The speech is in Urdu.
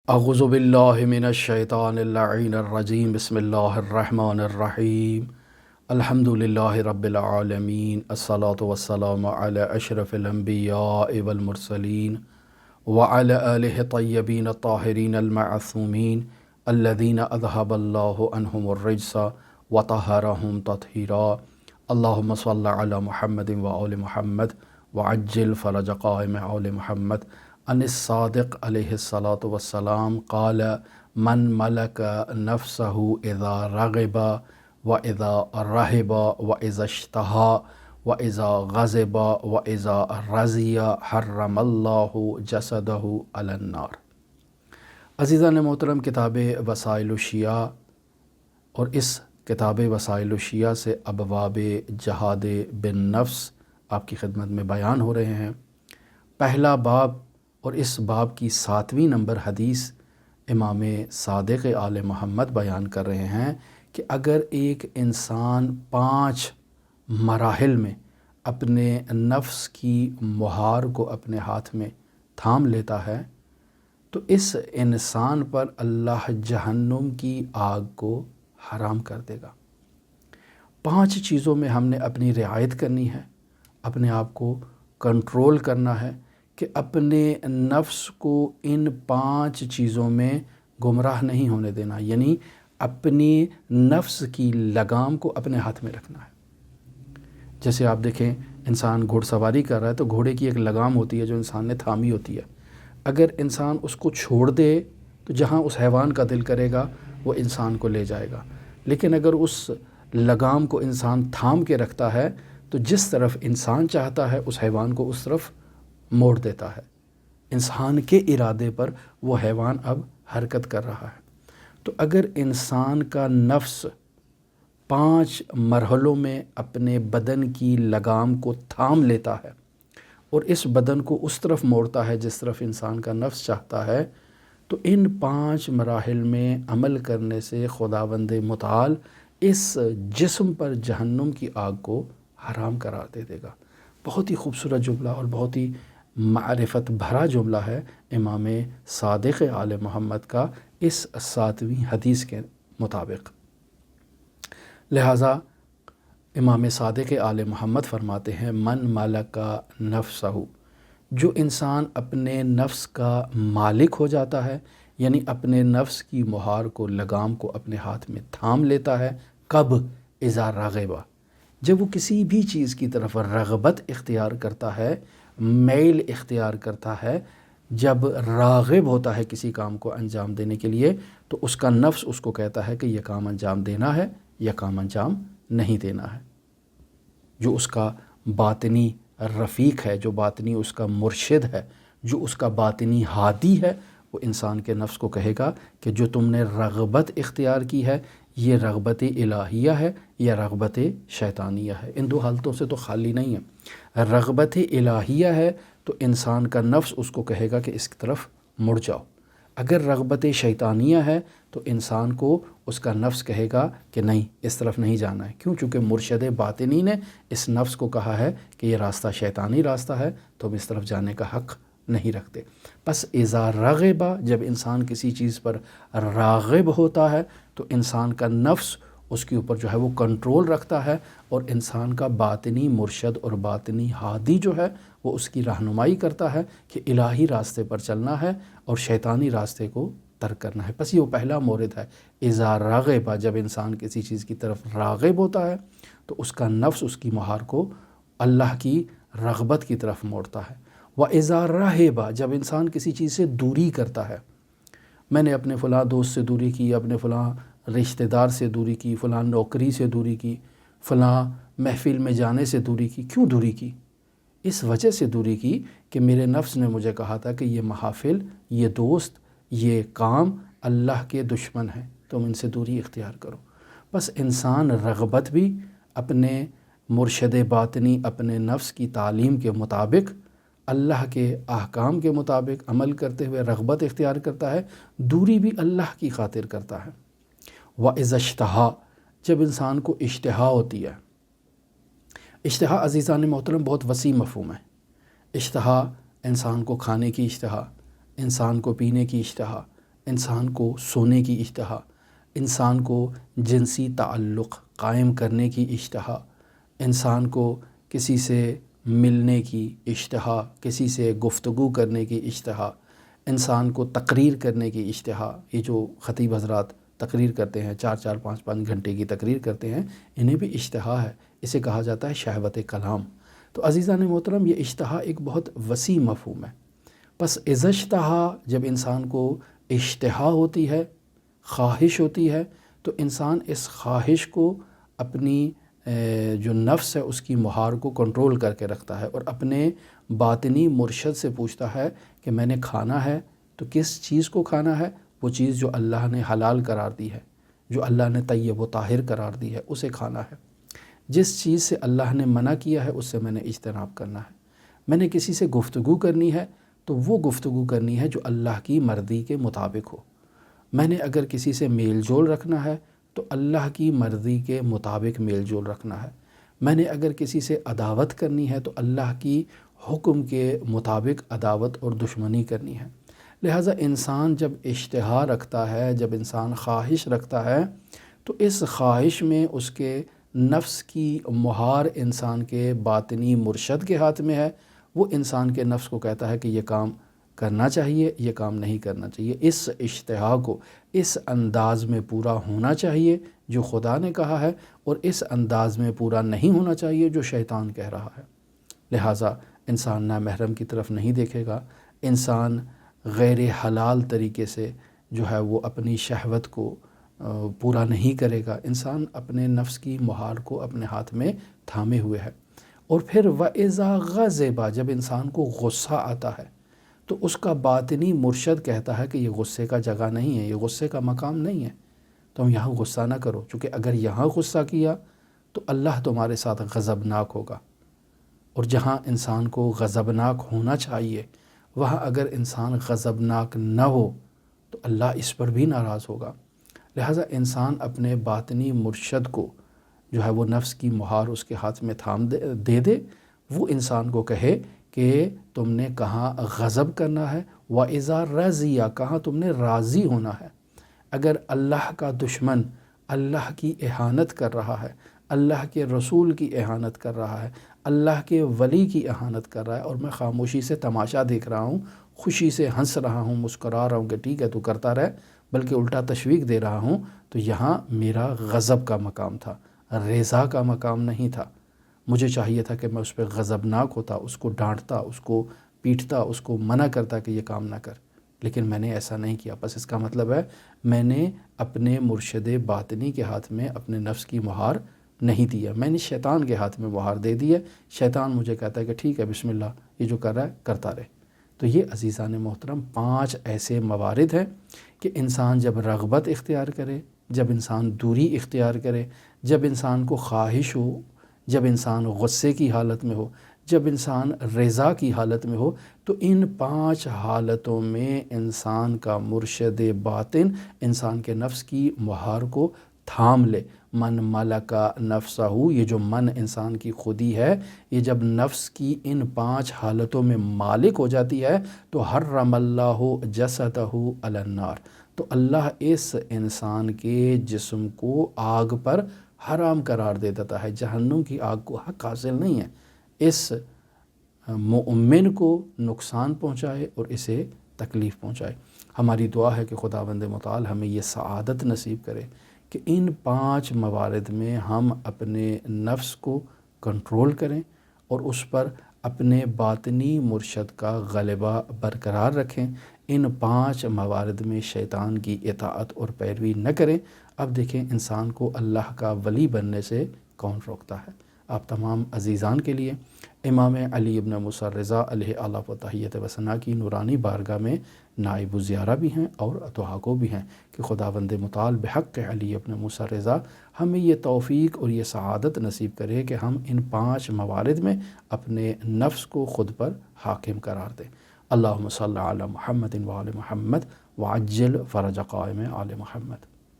اعوذ باللہ من الشیطان اللعین الرجیم بسم اللہ الرحمن الرحیم الحمد للہ رب العالمین الصلاة والسلام علی اشرف الانبیاء والمرسلین وعلی آلہ طیبین الطاہرین المعصومین الذین اذہب اللہ عنہم الرجس وطہرہم تطہیرا اللہم صل علی محمد وآل محمد وعجل فرج قائم آل محمد ان الصادق علیہ الصلاۃ والسلام قال من ملک نفسہ اذا رغب و اذا رہب و اذا اشتہا و اذا غضب و اذا رضی حرم اللہ جسدہ علی النار۔ عزیزان محترم، کتاب وسائل الشیعہ اور اس کتاب وسائل الشیعہ سے ابواب جہاد بالنفس آپ کی خدمت میں بیان ہو رہے ہیں۔ پہلا باب اور اس باب کی 7ویں نمبر حدیث امام صادق آل محمد بیان کر رہے ہیں کہ اگر ایک انسان 5 مراحل میں اپنے نفس کی مہار کو اپنے ہاتھ میں تھام لیتا ہے تو اس انسان پر اللہ جہنم کی آگ کو حرام کر دے گا۔ 5 چیزوں میں ہم نے اپنی رعایت کرنی ہے، اپنے آپ کو کنٹرول کرنا ہے کہ اپنے نفس کو ان 5 چیزوں میں گمراہ نہیں ہونے دینا، یعنی اپنی نفس کی لگام کو اپنے ہاتھ میں رکھنا ہے۔ جیسے آپ دیکھیں، انسان گھوڑ سواری کر رہا ہے تو گھوڑے کی ایک لگام ہوتی ہے جو انسان نے تھامی ہوتی ہے۔ اگر انسان اس کو چھوڑ دے تو جہاں اس حیوان کا دل کرے گا وہ انسان کو لے جائے گا، لیکن اگر اس لگام کو انسان تھام کے رکھتا ہے تو جس طرف انسان چاہتا ہے اس حیوان کو اس طرف موڑ دیتا ہے۔ انسان کے ارادے پر وہ حیوان اب حرکت کر رہا ہے۔ تو اگر انسان کا نفس 5 مرحلوں میں اپنے بدن کی لگام کو تھام لیتا ہے اور اس بدن کو اس طرف موڑتا ہے جس طرف انسان کا نفس چاہتا ہے، تو ان 5 مراحل میں عمل کرنے سے خداوند متعال اس جسم پر جہنم کی آگ کو حرام قرار دے دے گا۔ بہت ہی خوبصورت جملہ اور بہت ہی معرفت بھرا جملہ ہے امام صادق آل محمد کا اس 7ویں حدیث کے مطابق۔ لہٰذا امام صادق آل محمد فرماتے ہیں من ملک نفسہ، جو انسان اپنے نفس کا مالک ہو جاتا ہے، یعنی اپنے نفس کی مہار کو لگام کو اپنے ہاتھ میں تھام لیتا ہے۔ کب؟ اذا رغب، جب وہ کسی بھی چیز کی طرف رغبت اختیار کرتا ہے، میل اختیار کرتا ہے، جب راغب ہوتا ہے کسی کام کو انجام دینے کے لیے تو اس کا نفس اس کو کہتا ہے کہ یہ کام انجام دینا ہے یا کام انجام نہیں دینا ہے۔ جو اس کا باطنی رفیق ہے، جو باطنی اس کا مرشد ہے، جو اس کا باطنی ہادی ہے، وہ انسان کے نفس کو کہے گا کہ جو تم نے رغبت اختیار کی ہے یہ رغبت الہیہ ہے یا رغبت شیطانیہ ہے۔ ان 2 حالتوں سے تو خالی نہیں ہے۔ رغبت الہیہ ہے تو انسان کا نفس اس کو کہے گا کہ اس کی طرف مڑ جاؤ۔ اگر رغبت شیطانیہ ہے تو انسان کو اس کا نفس کہے گا کہ نہیں، اس طرف نہیں جانا ہے۔ کیوں؟ چونکہ مرشد باطنی نے اس نفس کو کہا ہے کہ یہ راستہ شیطانی راستہ ہے، تم اس طرف جانے کا حق نہیں رکھتے۔ پس اذا رغب، جب انسان کسی چیز پر راغب ہوتا ہے تو انسان کا نفس اس کے اوپر جو ہے وہ کنٹرول رکھتا ہے، اور انسان کا باطنی مرشد اور باطنی ہادی جو ہے وہ اس کی رہنمائی کرتا ہے کہ الہی راستے پر چلنا ہے اور شیطانی راستے کو ترک کرنا ہے۔ پس یہ وہ پہلا مورد ہے، اذا رغب، جب انسان کسی چیز کی طرف راغب ہوتا ہے تو اس کا نفس اس کی مہار کو اللہ کی رغبت کی طرف موڑتا ہے۔ وَإِذَا رَهِبَ، جب انسان کسی چیز سے دوری کرتا ہے، میں نے اپنے فلاں دوست سے دوری کی، اپنے فلاں رشتہ دار سے دوری کی، فلاں نوکری سے دوری کی، فلاں محفل میں جانے سے دوری کی۔ کیوں دوری کی؟ اس وجہ سے دوری کی کہ میرے نفس نے مجھے کہا تھا کہ یہ محافل، یہ دوست، یہ کام اللہ کے دشمن ہیں، تم ان سے دوری اختیار کرو۔ بس انسان رغبت بھی اپنے مرشد باطنی، اپنے نفس کی تعلیم کے مطابق، اللہ کے احکام کے مطابق عمل کرتے ہوئے رغبت اختیار کرتا ہے، دوری بھی اللہ کی خاطر کرتا ہے۔ وَإِذَا اشْتَهَا، جب انسان کو اشتہا ہوتی ہے۔ اشتہا عزیزان محترم بہت وسیع مفہوم ہے۔ اشتہا انسان کو کھانے کی اشتہا، انسان کو پینے کی اشتہا، انسان کو سونے کی اشتہا، انسان کو جنسی تعلق قائم کرنے کی اشتہا، انسان کو کسی سے ملنے کی اشتہا، کسی سے گفتگو کرنے کی اشتہا، انسان کو تقریر کرنے کی اشتہا۔ یہ جو خطیب حضرات تقریر کرتے ہیں، 4 5 گھنٹے کی تقریر کرتے ہیں، انہیں بھی اشتہا ہے۔ اسے کہا جاتا ہے شہوت کلام۔ تو عزیزان محترم، یہ اشتہا ایک بہت وسیع مفہوم ہے۔ پس اذا اشتہا، جب انسان کو اشتہا ہوتی ہے، خواہش ہوتی ہے، تو انسان اس خواہش کو اپنی جو نفس ہے اس کی مہار کو کنٹرول کر کے رکھتا ہے، اور اپنے باطنی مرشد سے پوچھتا ہے کہ میں نے کھانا ہے تو کس چیز کو کھانا ہے؟ وہ چیز جو اللہ نے حلال قرار دی ہے، جو اللہ نے طیب و طاہر قرار دی ہے، اسے کھانا ہے۔ جس چیز سے اللہ نے منع کیا ہے اس سے میں نے اجتناب کرنا ہے۔ میں نے کسی سے گفتگو کرنی ہے تو وہ گفتگو کرنی ہے جو اللہ کی مرضی کے مطابق ہو۔ میں نے اگر کسی سے میل جول رکھنا ہے تو اللہ کی مرضی کے مطابق میل جول رکھنا ہے۔ میں نے اگر کسی سے عداوت کرنی ہے تو اللہ کی حکم کے مطابق عداوت اور دشمنی کرنی ہے۔ لہٰذا انسان جب اشتہا رکھتا ہے، جب انسان خواہش رکھتا ہے، تو اس خواہش میں اس کے نفس کی مہار انسان کے باطنی مرشد کے ہاتھ میں ہے۔ وہ انسان کے نفس کو کہتا ہے کہ یہ کام کرنا چاہیے، یہ کام نہیں کرنا چاہیے، اس اشتہا کو اس انداز میں پورا ہونا چاہیے جو خدا نے کہا ہے، اور اس انداز میں پورا نہیں ہونا چاہیے جو شیطان کہہ رہا ہے۔ لہٰذا انسان نامحرم کی طرف نہیں دیکھے گا، انسان غیر حلال طریقے سے جو ہے وہ اپنی شہوت کو پورا نہیں کرے گا۔ انسان اپنے نفس کی مہار کو اپنے ہاتھ میں تھامے ہوئے ہے۔ اور پھر وَإِذَا غَضِبَ، جب انسان کو غصہ آتا ہے تو اس کا باطنی مرشد کہتا ہے کہ یہ غصے کا جگہ نہیں ہے، یہ غصے کا مقام نہیں ہے، تم یہاں غصہ نہ کرو، چونکہ اگر یہاں غصہ کیا تو اللہ تمہارے ساتھ غضبناک ہوگا۔ اور جہاں انسان کو غضبناک ہونا چاہیے وہاں اگر انسان غضبناک نہ ہو تو اللہ اس پر بھی ناراض ہوگا۔ لہٰذا انسان اپنے باطنی مرشد کو جو ہے وہ نفس کی مہار اس کے ہاتھ میں تھام دے، وہ انسان کو کہے کہ تم نے کہاں غضب کرنا ہے، وَإِذَا رَضِيَ، کہاں تم نے راضی ہونا ہے۔ اگر اللہ کا دشمن اللہ کی اہانت کر رہا ہے، اللہ کے رسول کی اہانت کر رہا ہے، اللہ کے ولی کی اہانت کر رہا ہے، اور میں خاموشی سے تماشا دیکھ رہا ہوں، خوشی سے ہنس رہا ہوں، مسکرا رہا ہوں کہ ٹھیک ہے تو کرتا رہ، بلکہ الٹا تشویق دے رہا ہوں، تو یہاں میرا غضب کا مقام تھا، رضا کا مقام نہیں تھا۔ مجھے چاہیے تھا کہ میں اس پہ غضبناک ہوتا، اس کو ڈانٹتا، اس کو پیٹتا، اس کو منع کرتا کہ یہ کام نہ کر، لیکن میں نے ایسا نہیں کیا۔ بس اس کا مطلب ہے میں نے اپنے مرشد باطنی کے ہاتھ میں اپنے نفس کی مہار نہیں دیا، میں نے شیطان کے ہاتھ میں مہار دے دی ہے۔ شیطان مجھے کہتا ہے کہ ٹھیک ہے بسم اللہ، یہ جو کر رہا ہے کرتا رہے۔ تو یہ عزیزان محترم 5 ایسے موارد ہیں کہ انسان جب رغبت اختیار کرے، جب انسان دوری اختیار کرے، جب انسان کو خواہش ہو، جب انسان غصے کی حالت میں ہو، جب انسان رضا کی حالت میں ہو، تو ان 5 حالتوں میں انسان کا مرشد باطن انسان کے نفس کی مہار کو تھام لے۔ من ملکا نفسہ، یہ جو من انسان کی خودی ہے، یہ جب نفس کی ان 5 حالتوں میں مالک ہو جاتی ہے تو حرم اللہ جسدہ علی النار، تو اللہ اس انسان کے جسم کو آگ پر حرام قرار دے دیتا ہے۔ جہنم کی آگ کو حق حاصل نہیں ہے اس مومن کو نقصان پہنچائے اور اسے تکلیف پہنچائے۔ ہماری دعا ہے کہ خداوند متعال ہمیں یہ سعادت نصیب کرے کہ ان 5 موارد میں ہم اپنے نفس کو کنٹرول کریں اور اس پر اپنے باطنی مرشد کا غلبہ برقرار رکھیں، ان 5 موارد میں شیطان کی اطاعت اور پیروی نہ کریں۔ اب دیکھیں انسان کو اللہ کا ولی بننے سے کون روکتا ہے۔ آپ تمام عزیزان کے لیے امام علی ابن موسیٰ رضا علیہ اعلیٰ و تحیت و ثنا کی نورانی بارگاہ میں نائب الزیارہ بھی ہیں اور دعا گو بھی ہیں کہ خداوند متعال بحق علی ابن موسیٰ رضا ہمیں یہ توفیق اور یہ سعادت نصیب کرے کہ ہم ان 5 موارد میں اپنے نفس کو خود پر حاکم قرار دیں۔ اللہم صلی علی محمد و آل محمد وعجل فرج قائم آل محمد۔